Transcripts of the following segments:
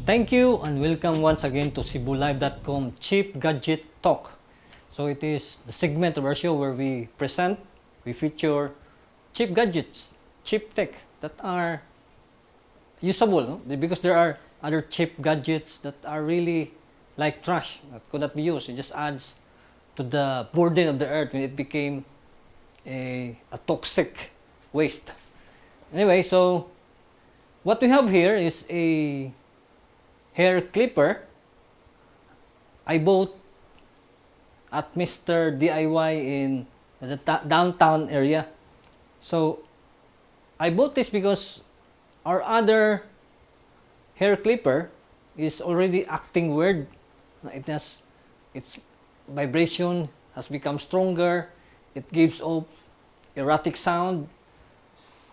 Thank you and welcome once again to cebulive.com Cheap Gadget Talk. So it is the segment of our show where we feature cheap gadgets, cheap tech that are usable, no? Because there are other cheap gadgets that are really like trash that could not be used. It just adds to the burden of the earth when it became a toxic waste. Anyway, so what we have here is a hair clipper I bought at Mr. DIY in the downtown area. So I bought this because our other hair clipper is already acting weird. Its vibration has become stronger. It gives off erratic sound.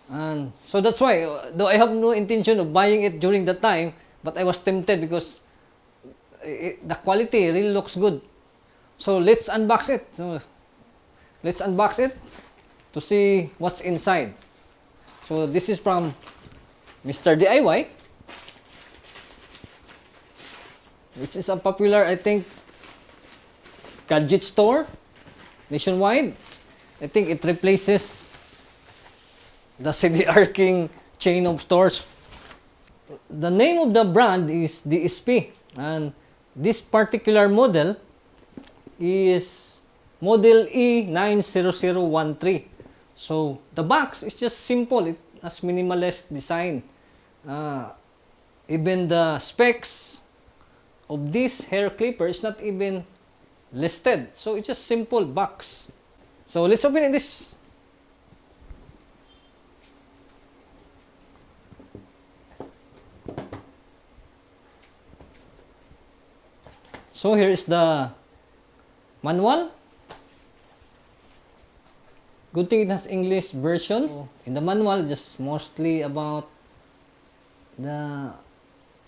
And so that's why, though I have no intention of buying it during that time, but I was tempted because the quality really looks good. So let's unbox it. To see what's inside. So this is from Mr. DIY. This is a popular, I think, gadget store nationwide. I think it replaces the CDR King chain of stores. The name of the brand is DSP, and this particular model is model E-90013. So the box is just simple. It has minimalist design. Even the specs of this hair clipper is not even listed. So it's just simple box. So let's open this. So here is the manual. Good thing it has English version. In the manual, just mostly about the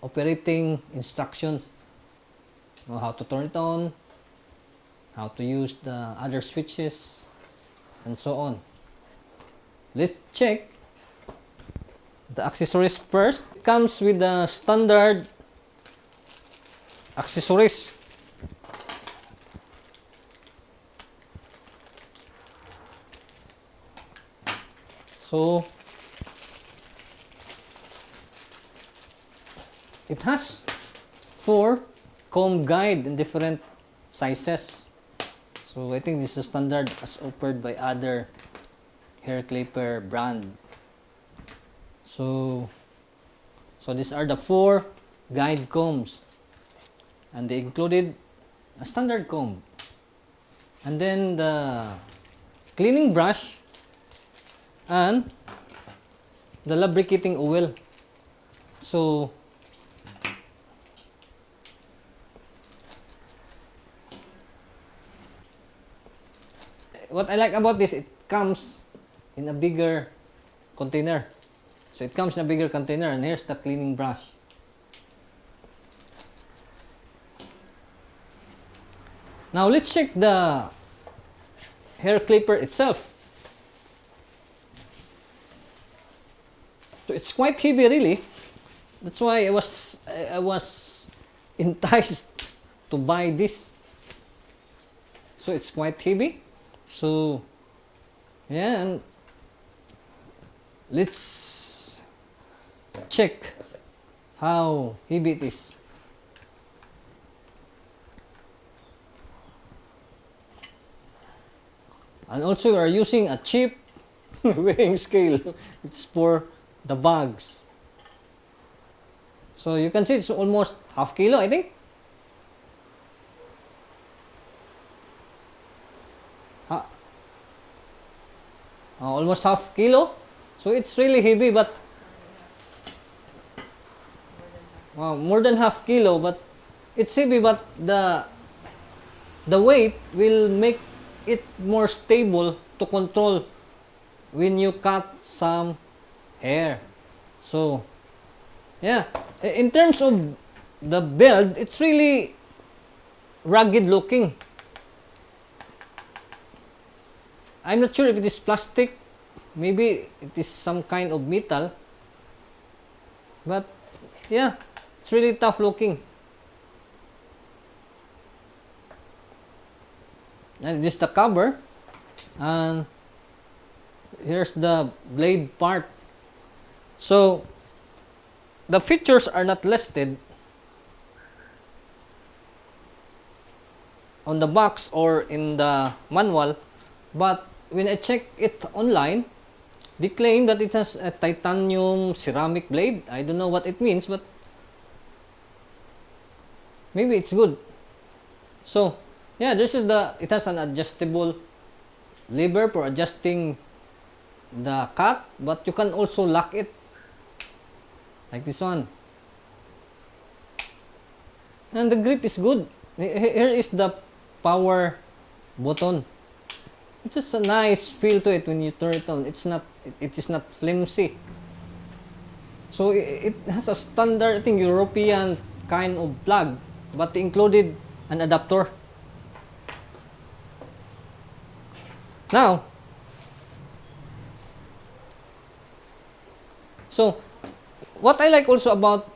operating instructions. How to turn it on, how to use the other switches, and so on. Let's check the accessories first. It comes with the standard accessories. So it has 4 comb guide in different sizes. So I think this is standard as offered by other hair clipper brand. So these are the 4 guide combs, and they included a standard comb, and then the cleaning brush and the lubricating oil. So what I like about this, it comes in a bigger container. So it comes in a bigger container, and here's the cleaning brush. Now let's check the hair clipper itself. So it's quite heavy, really. That's why I was enticed to buy this. So it's quite heavy. So yeah, and let's check how heavy it is. And also we are using a cheap weighing scale. It's for the bags. So you can see it's almost half kilo, I think. Almost half kilo. So it's really heavy, but more than half kilo, but it's heavy, but the weight will make it more stable to control when you cut some hair. So yeah, in terms of the build, it's really rugged looking. I'm not sure if it is plastic, maybe it is some kind of metal, but yeah, It's really tough looking. And this is the cover, and here's the blade part. So the features are not listed on the box or in the manual, but when I check it online, they claim that it has a titanium ceramic blade. I don't know what it means, but maybe it's good. So yeah, it has an adjustable lever for adjusting the cut, but you can also lock it like this one. And the grip is good. Here is the power button. It's just a nice feel to it when you turn it on. It is not flimsy. So it has a standard, I think, European kind of plug, but they included an adapter. Now, so what I like also about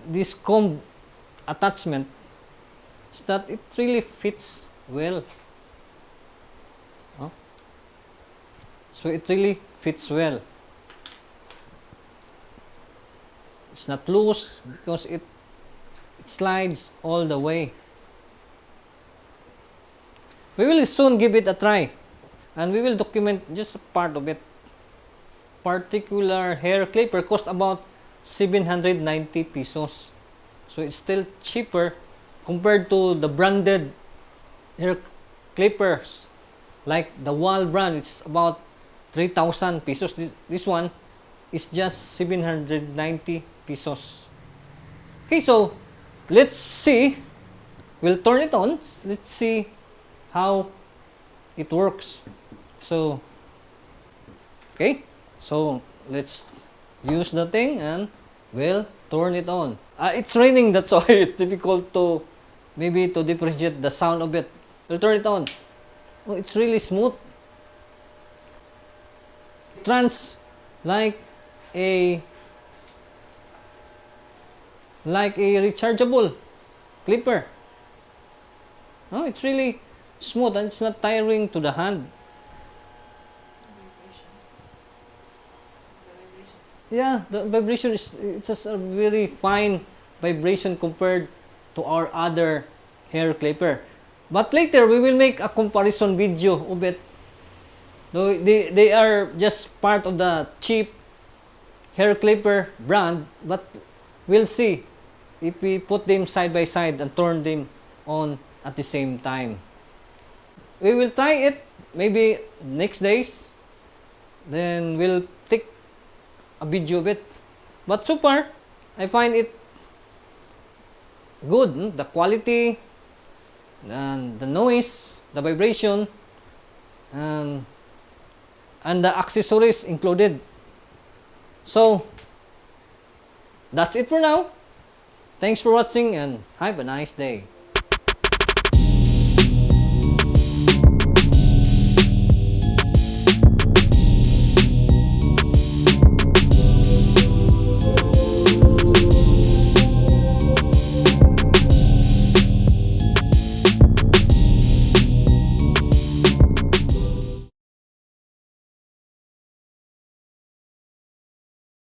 this comb attachment is that it really fits well. Oh. So it really fits well. It's not loose because it slides all the way. We will soon give it a try, and we will document just a part of it. Particular hair clipper cost about 790 pesos. So it's still cheaper compared to the branded hair clippers like the Wall brand. It's about 3,000 pesos. This one is just 790 pesos. Okay, so let's see. We'll turn it on. Let's see how it works. So, okay. So, let's use the thing and we'll turn it on. It's raining, that's why it's difficult to maybe to differentiate the sound of it. We'll turn it on. Oh, it's really smooth. It runs like a rechargeable clipper. Oh, it's really smooth and it's not tiring to the hand. Yeah, the vibration it's just a very fine vibration compared to our other hair clipper. But later we will make a comparison video of it. Though they are just part of the cheap hair clipper brand, but we'll see if we put them side by side and turn them on at the same time. We will try it maybe next days. Then we'll take a video of it. But so far, I find it good. The quality, and the noise, the vibration, and the accessories included. So, that's it for now. Thanks for watching and have a nice day.